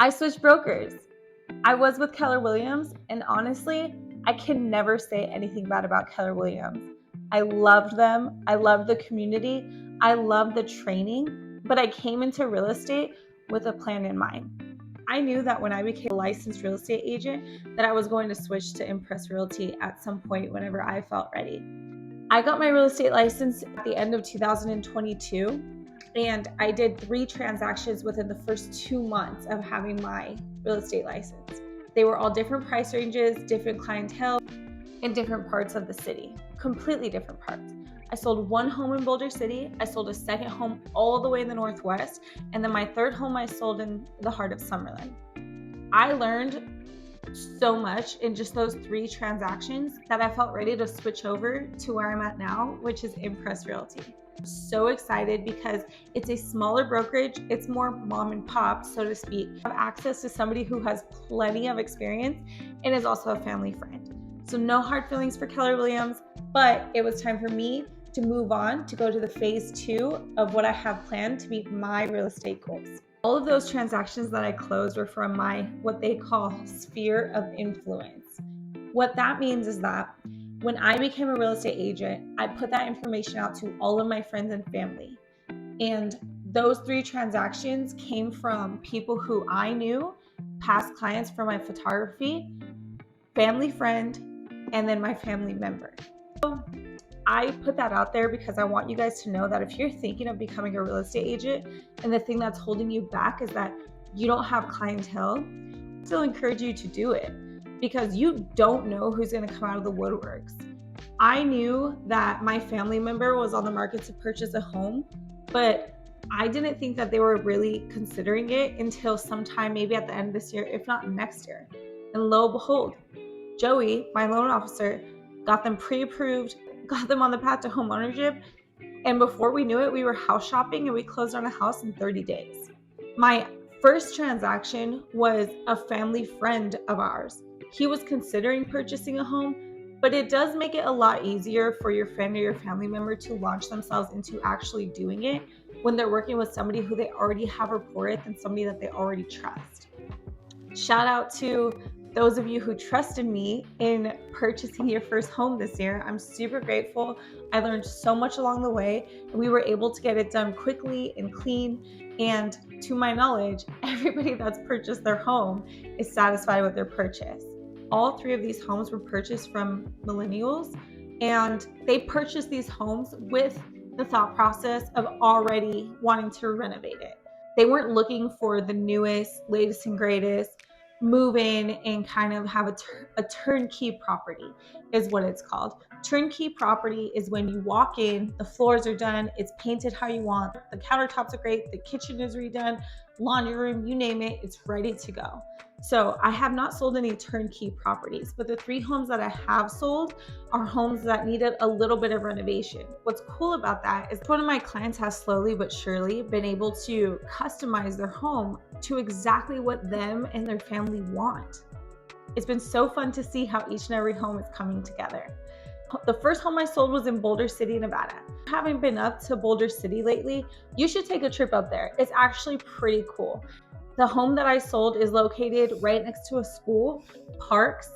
I switched brokers. I was with Keller Williams, and honestly, I can never say anything bad about Keller Williams. I loved them. I loved the community. I loved the training, but I came into real estate with a plan in mind. I knew that when I became a licensed real estate agent, that I was going to switch to Impress Realty at some point whenever I felt ready. I got my real estate license at the end of 2022, and I did 3 transactions within the first 2 months of having my real estate license. They were all different price ranges, different clientele, in different parts of the city, completely different parts. I sold 1 home in Boulder City. I sold a second home all the way in the Northwest. And then my 3rd home I sold in the heart of Summerlin. I learned so much in just those 3 transactions that I felt ready to switch over to where I'm at now, which is Impress Realty. I'm so excited because it's a smaller brokerage. It's more mom and pop, so to speak. I have access to somebody who has plenty of experience and is also a family friend. So no hard feelings for Keller Williams, but it was time for me to move on to go to the phase 2 of what I have planned to meet my real estate goals. All of those transactions that I closed were from my, what they call, sphere of influence. What that means is that when I became a real estate agent, I put that information out to all of my friends and family. And those 3 transactions came from people who I knew, past clients for my photography, family friend, and then my family member. So I put that out there because I want you guys to know that if you're thinking of becoming a real estate agent and the thing that's holding you back is that you don't have clientele, I still encourage you to do it because you don't know who's going to come out of the woodworks. I knew that my family member was on the market to purchase a home, but I didn't think that they were really considering it until sometime maybe at the end of this year, if not next year. And lo and behold, Joey, my loan officer, got them pre-approved, got them on the path to home ownership, and before we knew it, we were house shopping and we closed on a house in 30 days. My first transaction was a family friend of ours. He was considering purchasing a home, but it does make it a lot easier for your friend or your family member to launch themselves into actually doing it when they're working with somebody who they already have rapport with and somebody that they already trust. Shout out to those of you who trusted me in purchasing your first home this year. I'm super grateful. I learned so much along the way, and we were able to get it done quickly and clean. And to my knowledge, everybody that's purchased their home is satisfied with their purchase. All 3 of these homes were purchased from millennials, and they purchased these homes with the thought process of already wanting to renovate it. They weren't looking for the newest, latest and greatest, move in and kind of have a turnkey property is what it's called. Turnkey property is when you walk in, the floors are done, it's painted how you want, the countertops are great, the kitchen is redone, laundry room, you name it, it's ready to go. So I have not sold any turnkey properties, but the 3 homes that I have sold are homes that needed a little bit of renovation. What's cool about that is one of my clients has slowly but surely been able to customize their home to exactly what them and their family want. It's been so fun to see how each and every home is coming together. The first home I sold was in Boulder City, Nevada. Having been up to Boulder City lately, you should take a trip up there. It's actually pretty cool. The home that I sold is located right next to a school, parks,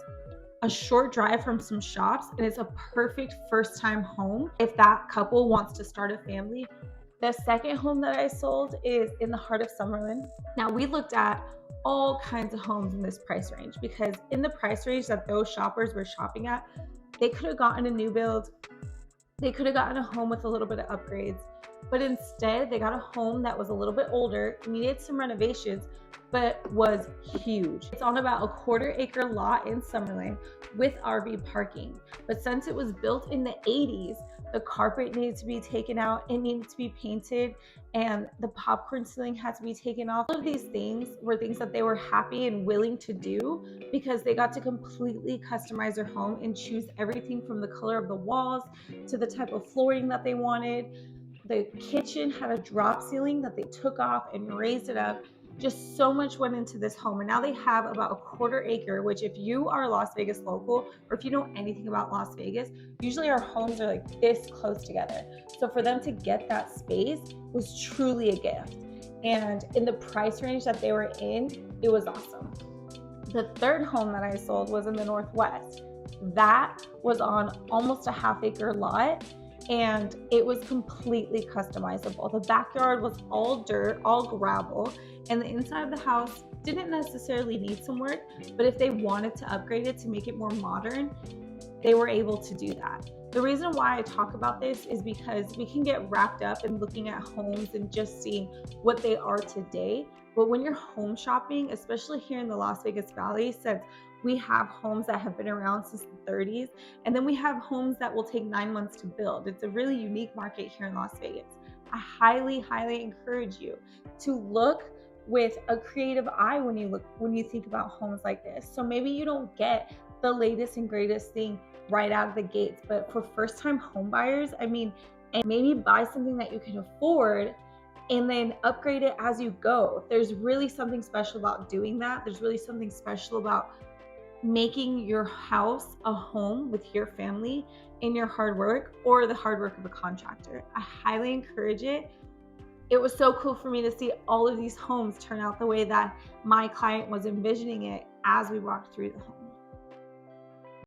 a short drive from some shops, and it's a perfect first-time home if that couple wants to start a family. The second home that I sold is in the heart of Summerlin. Now, we looked at all kinds of homes in this price range because in the price range that those shoppers were shopping at, they could have gotten a new build, they could have gotten a home with a little bit of upgrades, but instead they got a home that was a little bit older, needed some renovations, but was huge. It's on about a 1/4 acre lot in Summerlin with RV parking. But since it was built in the 80s, the carpet needed to be taken out, it needed to be painted, and the popcorn ceiling had to be taken off. All of these things were things that they were happy and willing to do because they got to completely customize their home and choose everything from the color of the walls to the type of flooring that they wanted. The kitchen had a drop ceiling that they took off and raised it up. Just so much went into this home, and now they have about a 1/4 acre, which if you are a Las Vegas local or if you know anything about Las Vegas, usually our homes are like this close together. So for them to get that space was truly a gift. And in the price range that they were in, it was awesome. The third home that I sold was in the Northwest. That was on almost a half-acre lot, and it was completely customizable. The backyard was all dirt, all gravel, and the inside of the house didn't necessarily need some work, but if they wanted to upgrade it to make it more modern, they were able to do that. The reason why I talk about this is because we can get wrapped up in looking at homes and just seeing what they are today. But when you're home shopping, especially here in the Las Vegas Valley, since we have homes that have been around since the 30s, and then we have homes that will take 9 months to build. It's a really unique market here in Las Vegas. I highly, highly encourage you to look with a creative eye when you think about homes like this. So maybe you don't get the latest and greatest thing right out of the gates, but for first-time home buyers, I mean, and maybe buy something that you can afford and then upgrade it as you go. There's really something special about doing that. There's really something special about making your house a home with your family and your hard work, or the hard work of a contractor. I highly encourage it. It was so cool for me to see all of these homes turn out the way that my client was envisioning it as we walked through the home.